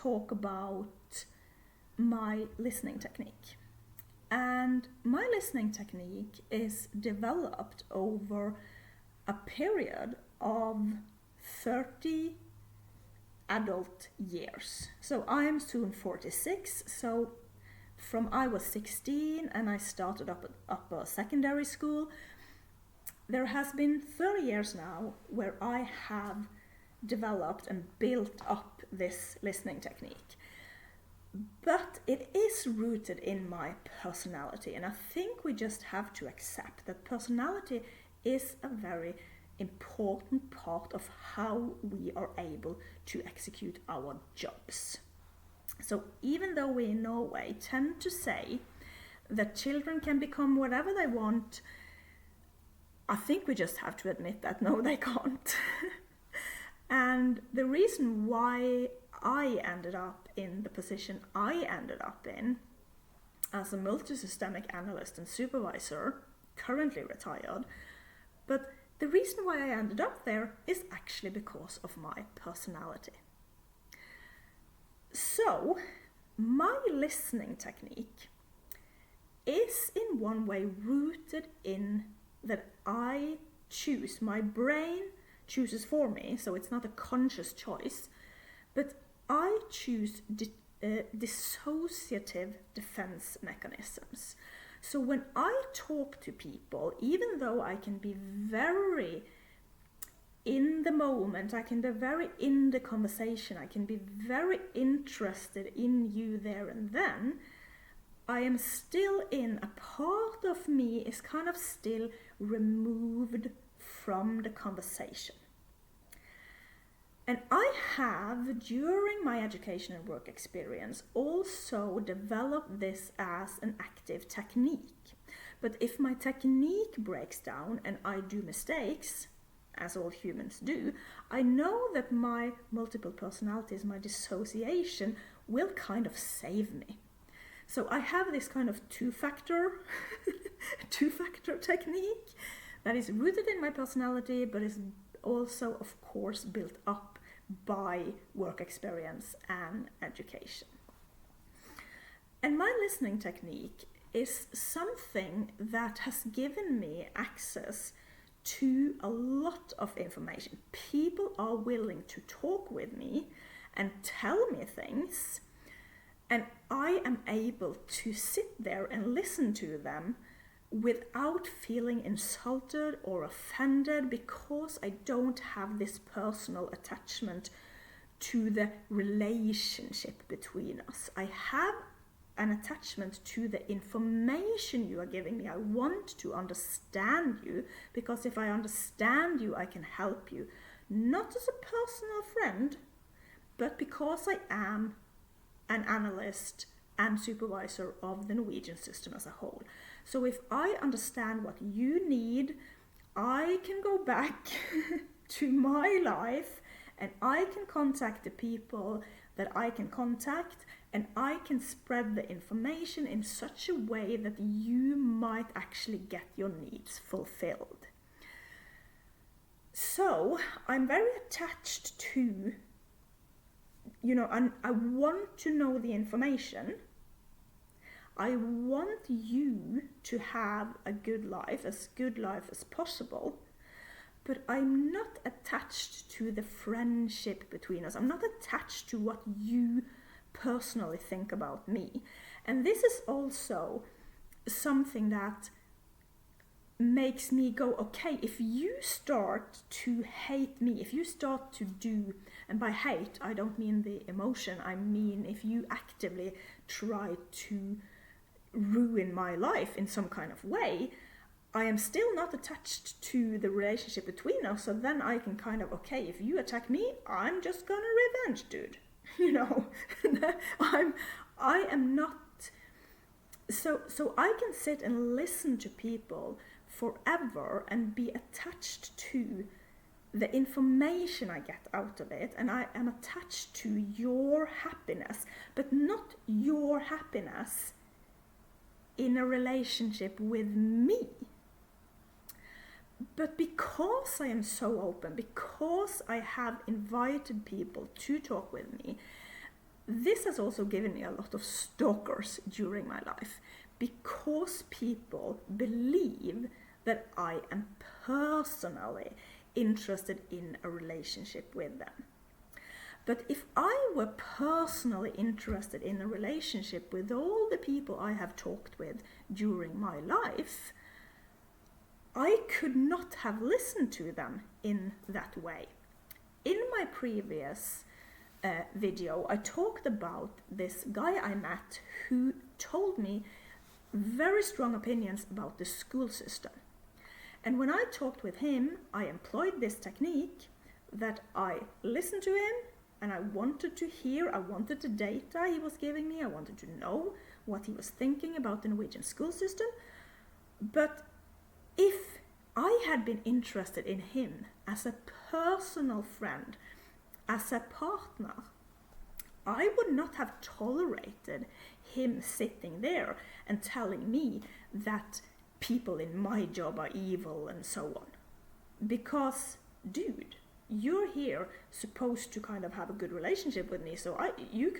talk about my listening technique. And my listening technique is developed over a period of 30 adult years. So I am soon 46, so from I was 16 and I started up a secondary school, there has been 30 years now where I have developed and built up this listening technique. But it is rooted in my personality, and I think we just have to accept that personality is a very important part of how we are able to execute our jobs. So even though we in Norway tend to say that children can become whatever they want, I think we just have to admit that no, they can't. And the reason why I ended up in the position I ended up in as a multisystemic analyst and supervisor, currently retired, but the reason why I ended up there is actually because of my personality. So, my listening technique is in one way rooted in that I choose, my brain chooses for me, so it's not a conscious choice, but I choose dissociative defense mechanisms. So when I talk to people, even though I can be very in the moment, I can be very in the conversation, I can be very interested in you there and then, I am still in, a part of me is kind of still removed from the conversation. And I have, during my education and work experience, also developed this as an active technique. But if my technique breaks down and I do mistakes, as all humans do, I know that my multiple personalities, my dissociation, will kind of save me. So I have this kind of two-factor technique that is rooted in my personality, but is also, of course, built up by work experience and education. And my listening technique is something that has given me access to a lot of information. People are willing to talk with me and tell me things, and I am able to sit there and listen to them without feeling insulted or offended, because I don't have this personal attachment to the relationship between us. I have an attachment to the information you are giving me. I want to understand you, because if I understand you, I can help you. Not as a personal friend, but because I am an analyst and supervisor of the Norwegian system as a whole. So if I understand what you need, I can go back to my life and I can contact the people that I can contact, and I can spread the information in such a way that you might actually get your needs fulfilled. So I'm very attached to, I want to know the information. I want you to have a good life as possible, but I'm not attached to the friendship between us. I'm not attached to what you personally think about me. And this is also something that makes me go, okay, if you start to hate me, if you start to do, and by hate, I don't mean the emotion, I mean if you actively try to ruin my life in some kind of way, I am still not attached to the relationship between us. So then I can kind of, okay, if you attack me, I'm just gonna revenge, dude. I am not, so I can sit and listen to people forever and be attached to the information I get out of it, and I am attached to your happiness, but not your happiness in a relationship with me. But because I am so open, because I have invited people to talk with me, this has also given me a lot of stalkers during my life, because people believe that I am personally interested in a relationship with them. But if I were personally interested in a relationship with all the people I have talked with during my life, I could not have listened to them in that way. In my previous video, I talked about this guy I met who told me very strong opinions about the school system. And when I talked with him, I employed this technique that I listened to him, and I wanted to hear, I wanted the data he was giving me, I wanted to know what he was thinking about the Norwegian school system. But if I had been interested in him as a personal friend, as a partner, I would not have tolerated him sitting there and telling me that people in my job are evil and so on. Because, dude, you're here supposed to kind of have a good relationship with me, so you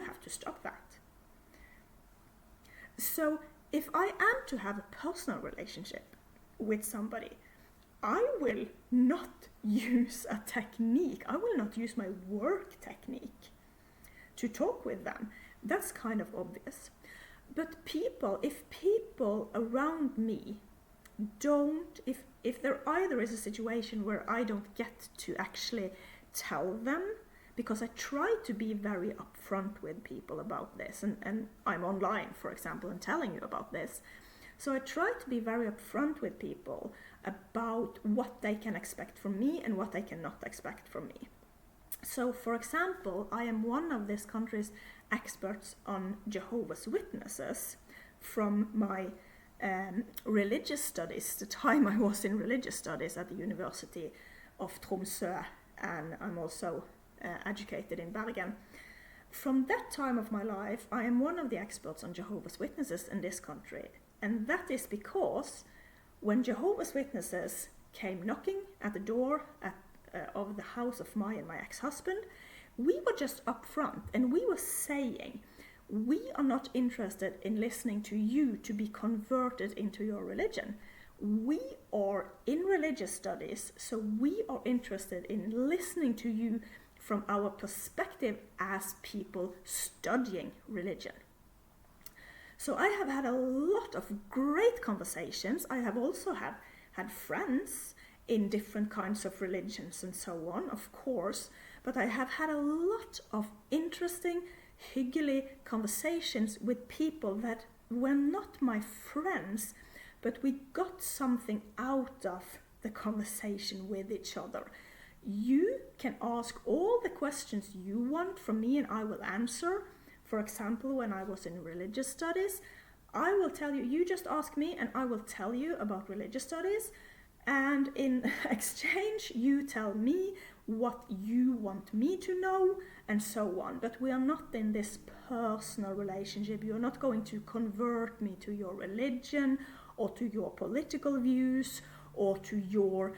have to stop that. So if I am to have a personal relationship with somebody, I will not use a technique. I will not use my work technique to talk with them. That's kind of obvious. But if people around me don't, if there either is a situation where I don't get to actually tell them, because I try to be very upfront with people about this, and I'm online, for example, and telling you about this. So I try to be very upfront with people about what they can expect from me and what they cannot expect from me. So, for example, I am one of this country's experts on Jehovah's Witnesses from my religious studies, the time I was in religious studies at the University of Tromsø, and I'm also educated in Bergen. From that time of my life, I am one of the experts on Jehovah's Witnesses in this country. And that is because when Jehovah's Witnesses came knocking at the door of the house of my and my ex-husband, we were just upfront and we were saying, we are not interested in listening to you to be converted into your religion. We are in religious studies, so we are interested in listening to you from our perspective as people studying religion. So I have had a lot of great conversations. I have also had friends in different kinds of religions and so on, of course, but I have had a lot of interesting, hyggelig conversations with people that were not my friends, but we got something out of the conversation with each other. You can ask all the questions you want from me and I will answer. For example, when I was in religious studies, I will tell you, you just ask me and I will tell you about religious studies. And in exchange, you tell me what you want me to know and so on. But we are not in this personal relationship. You're not going to convert me to your religion or to your political views or to your,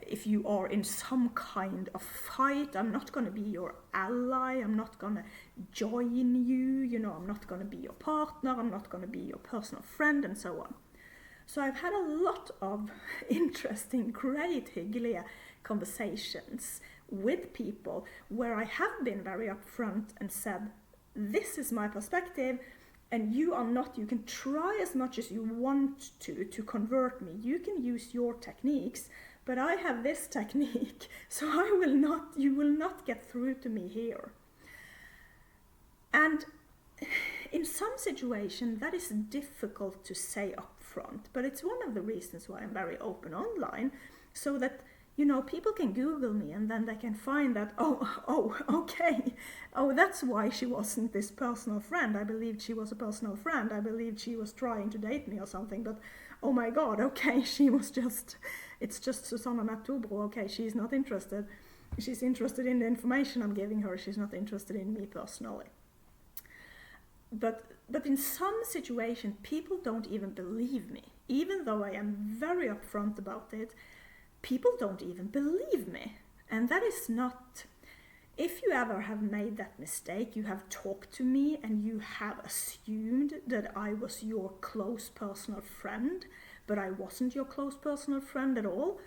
if you are in some kind of fight, I'm not going to be your ally. I'm not going to join you. I'm not going to be your partner. I'm not going to be your personal friend and so on. So I've had a lot of interesting, great, hyggelig conversations with people where I have been very upfront and said, this is my perspective and you are not, you can try as much as you want to convert me. You can use your techniques, but I have this technique, so you will not get through to me here. And in some situations that is difficult to say up front, but it's one of the reasons why I'm very open online, so that people can Google me and then they can find that, okay, that's why she wasn't this personal friend. I believed she was a personal friend. I believed she was trying to date me or something, but oh my god, okay, it's just Susanna Nattobro, okay, she's not interested. She's interested in the information I'm giving her. She's not interested in me personally. But in some situations, people don't even believe me. Even though I am very upfront about it, people don't even believe me. And that is not... if you ever have made that mistake, you have talked to me and you have assumed that I was your close personal friend, but I wasn't your close personal friend at all.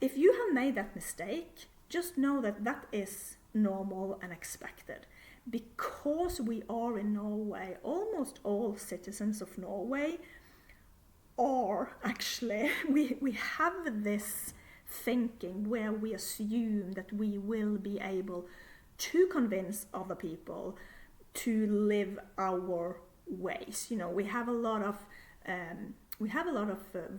If you have made that mistake, just know that that is normal and expected. Because we are in Norway, almost all citizens of Norway are actually, we have this thinking where we assume that we will be able to convince other people to live our ways. You know, we have a lot of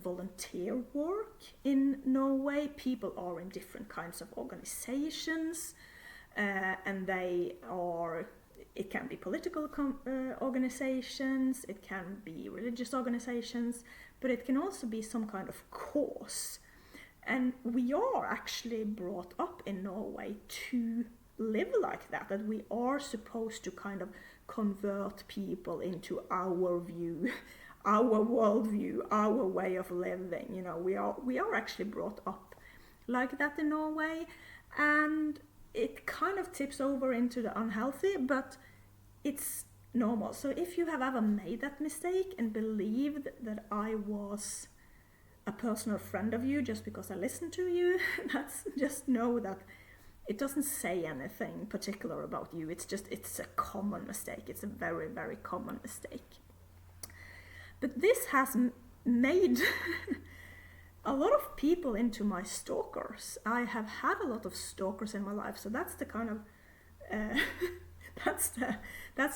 volunteer work in Norway. People are in different kinds of organizations, and it can be political organizations, it can be religious organizations, but it can also be some kind of cause. And we are actually brought up in Norway to live like that we are supposed to kind of convert people into our view, our worldview, our way of living. You know, we are actually brought up like that in Norway, and it kind of tips over into the unhealthy, but it's normal. So if you have ever made that mistake and believed that I was a personal friend of you just because I listened to you, just know that it doesn't say anything particular about you. It's a common mistake. It's a very, very common mistake. But this has made a lot of people into my stalkers. I have had a lot of stalkers in my life, so that's the kind of that's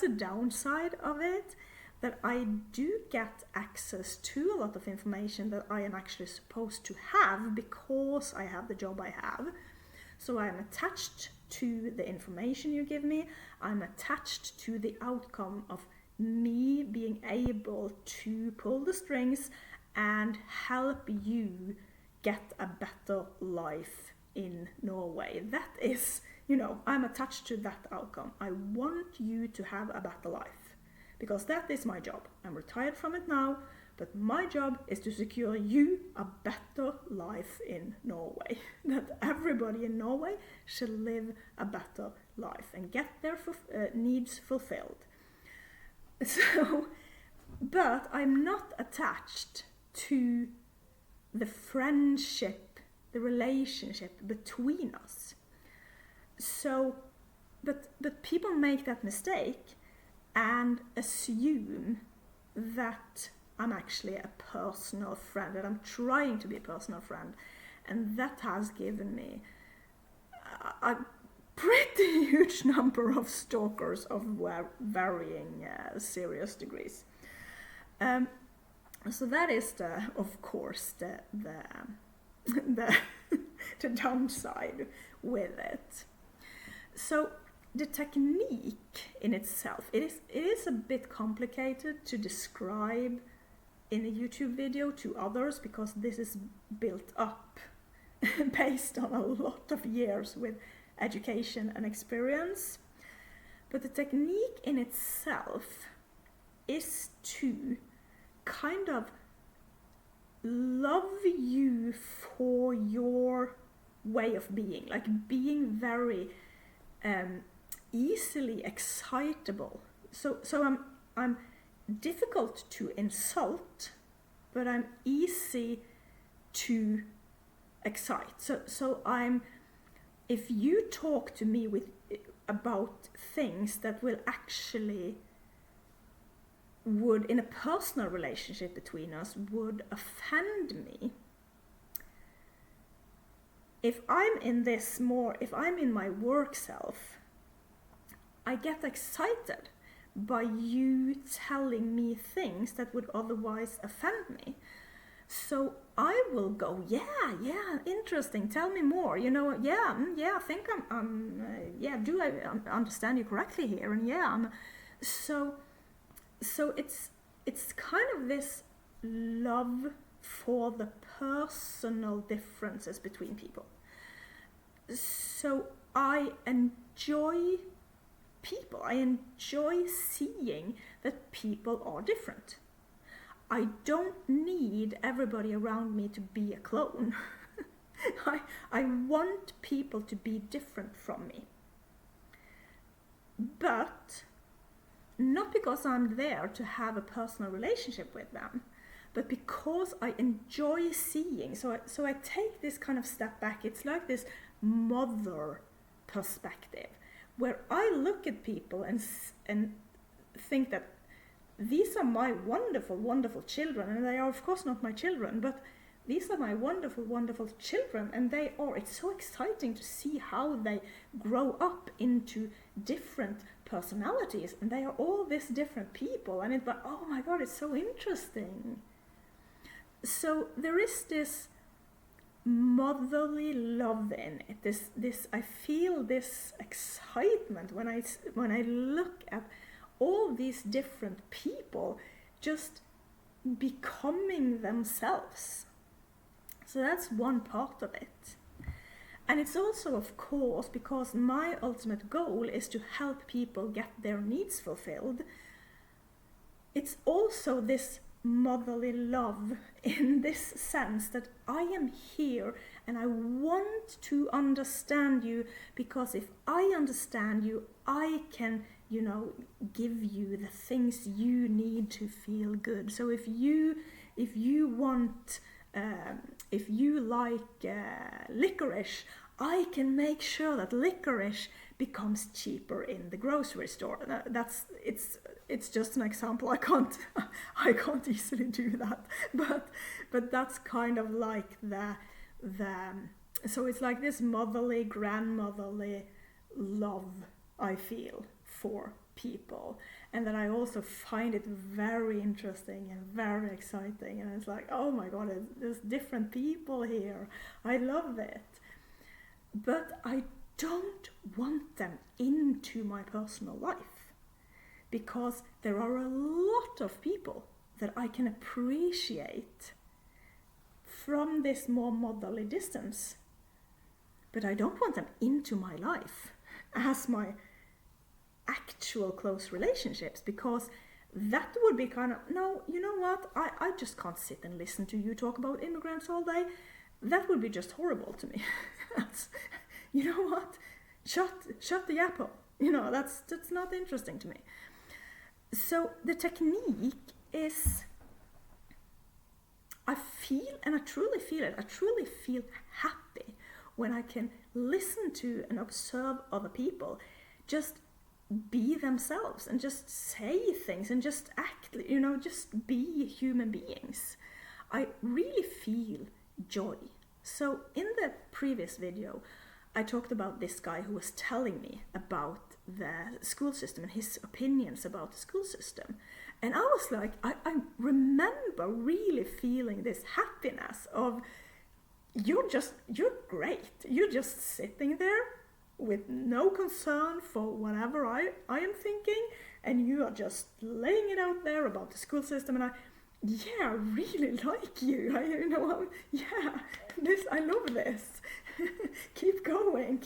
the downside of it. That I do get access to a lot of information that I am actually supposed to have because I have the job I have. So I am attached to the information you give me. I'm attached to the outcome of me being able to pull the strings and help you get a better life in Norway. That is, you know, I'm attached to that outcome. I want you to have a better life. Because that is my job. I'm retired from it now, but my job is to secure you a better life in Norway. That everybody in Norway should live a better life and get their needs fulfilled. So, but I'm not attached to the friendship, the relationship between us. So, but people make that mistake and assume that I'm actually a personal friend, that I'm trying to be a personal friend, and that has given me a pretty huge number of stalkers of varying serious degrees. So that is of course the downside with it. So the technique in itself, it is a bit complicated to describe in a YouTube video to others because this is built up based on a lot of years with education and experience. But the technique in itself is to kind of love you for your way of being, like being very easily excitable. So I'm difficult to insult, but I'm easy to excite. So if you talk to me about things that will actually would, in a personal relationship between us, would offend me, if I'm in my work self, I get excited by you telling me things that would otherwise offend me. So I will go, yeah, interesting, tell me more, you know, I think do I understand you correctly here? And so it's kind of this love for the personal differences between people. So I enjoy people. I enjoy seeing that people are different. I don't need everybody around me to be a clone. I want people to be different from me. But not because I'm there to have a personal relationship with them, but because I enjoy seeing. So I take this kind of step back. It's like this mother perspective, where I look at people and think that these are my wonderful, wonderful children, and they are of course not my children, but these are my wonderful, wonderful children, and it's so exciting to see how they grow up into different personalities, and they are all these different people, and oh my God, it's so interesting. So there is this motherly love in it. This I feel this excitement when I look at all these different people just becoming themselves. So that's one part of it. And it's also, of course, because my ultimate goal is to help people get their needs fulfilled. It's also this motherly love in this sense that I am here and I want to understand you, because if I understand you, I can, give you the things you need to feel good. So if you want, if you like licorice, I can make sure that licorice becomes cheaper in the grocery store. It's just an example. I can't easily do that, but that's kind of like the so it's like this motherly, grandmotherly love I feel for people, and that I also find it very interesting and very exciting, and it's like, oh my God, there's different people here. I love it, but I don't want them into my personal life, because there are a lot of people that I can appreciate from this more motherly distance, but I don't want them into my life as my actual close relationships, because that would be kind of, no, you know what, I just can't sit and listen to you talk about immigrants all day. That would be just horrible to me. You know what, shut the apple. That's not interesting to me. So the technique is, I feel, and I truly feel it, I truly feel happy when I can listen to and observe other people just be themselves and just say things and just act, just be human beings. I really feel joy. So in the previous video, I talked about this guy who was telling me about the school system and his opinions about the school system. And I was like, I remember really feeling this happiness of, you're great. You're just sitting there with no concern for whatever I am thinking, and you are just laying it out there about the school system, and I really like you. I love this. Keep going,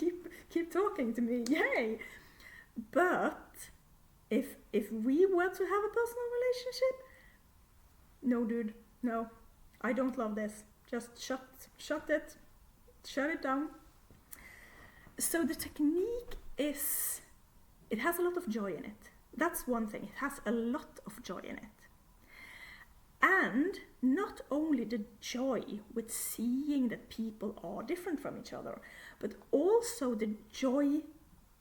keep talking to me, yay. But if we were to have a personal relationship, no dude, no, I don't love this. Just shut it down. So the technique is, it has a lot of joy in it. That's one thing, it has a lot of joy in it. And not only the joy with seeing that people are different from each other, but also the joy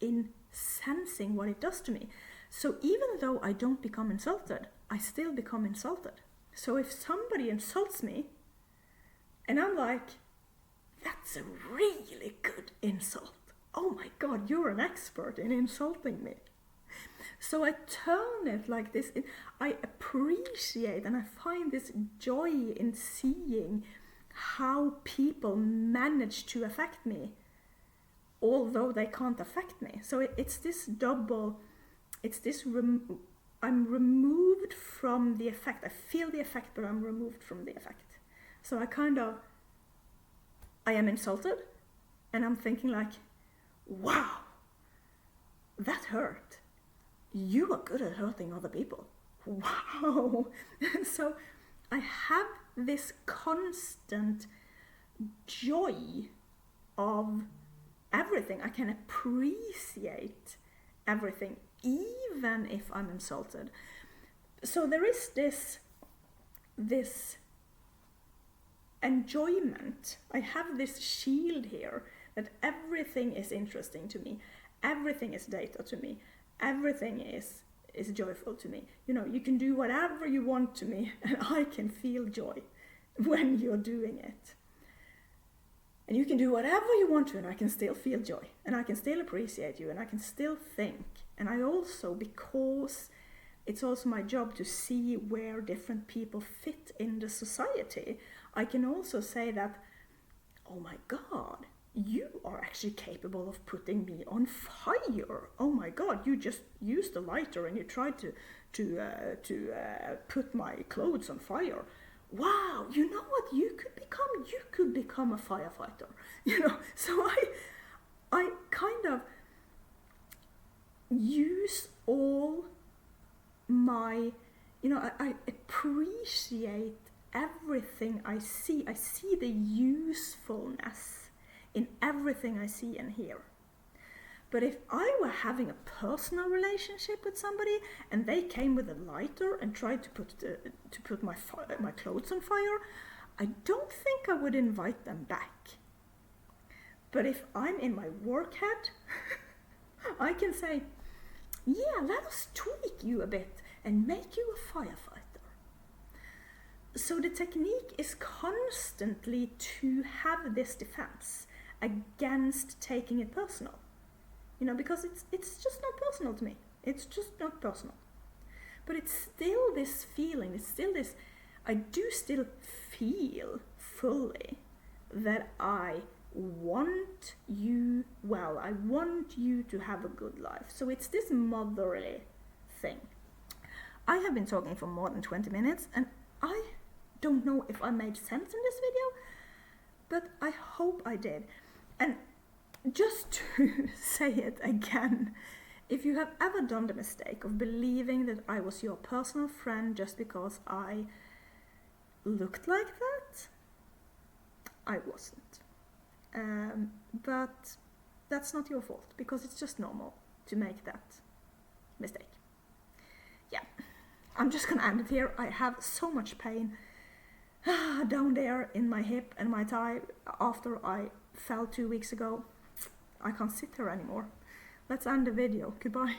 in sensing what it does to me. So even though I don't become insulted, I still become insulted. So if somebody insults me, and I'm like, that's a really good insult. Oh my God, you're an expert in insulting me. So I turn it like this. I appreciate and I find this joy in seeing how people manage to affect me, although they can't affect me. So it's this double, I'm removed from the effect. I feel the effect, but I'm removed from the effect. So I am insulted, and I'm thinking like, wow, that hurt. You are good at hurting other people. Wow. So I have this constant joy of everything. I can appreciate everything, even if I'm insulted. So there is this enjoyment. I have this shield here that everything is interesting to me, everything is data to me, everything is joyful to me. You know, you can do whatever you want to me and I can feel joy when you're doing it. And you can do whatever you want to and I can still feel joy and I can still appreciate you and I can still think. And I also, because it's also my job to see where different people fit in the society, I can also say that, oh my God, you are actually capable of putting me on fire. Oh my God, you just used a lighter and you tried to put my clothes on fire. Wow, you know what you could become? You could become a firefighter. You know, so I kind of use all my, you know, I appreciate everything I see. I see the usefulness in everything I see and hear. But if I were having a personal relationship with somebody and they came with a lighter and tried to put my clothes on fire, I don't think I would invite them back. But if I'm in my work head, I can say, yeah, let us tweak you a bit and make you a firefighter. So the technique is constantly to have this defense against taking it personal. You know, because it's just not personal to me. It's just not personal. But it's still this feeling, it's still this, I do still feel fully that I want you well. I want you to have a good life. So it's this motherly thing. I have been talking for more than 20 minutes and I don't know if I made sense in this video, but I hope I did. And just to say it again, if you have ever done the mistake of believing that I was your personal friend just because I looked like that, I wasn't. But that's not your fault, because it's just normal to make that mistake. Yeah, I'm just gonna end it here. I have so much pain down there in my hip and my thigh after I fell 2 weeks ago. I can't sit here anymore. Let's end the video. Goodbye.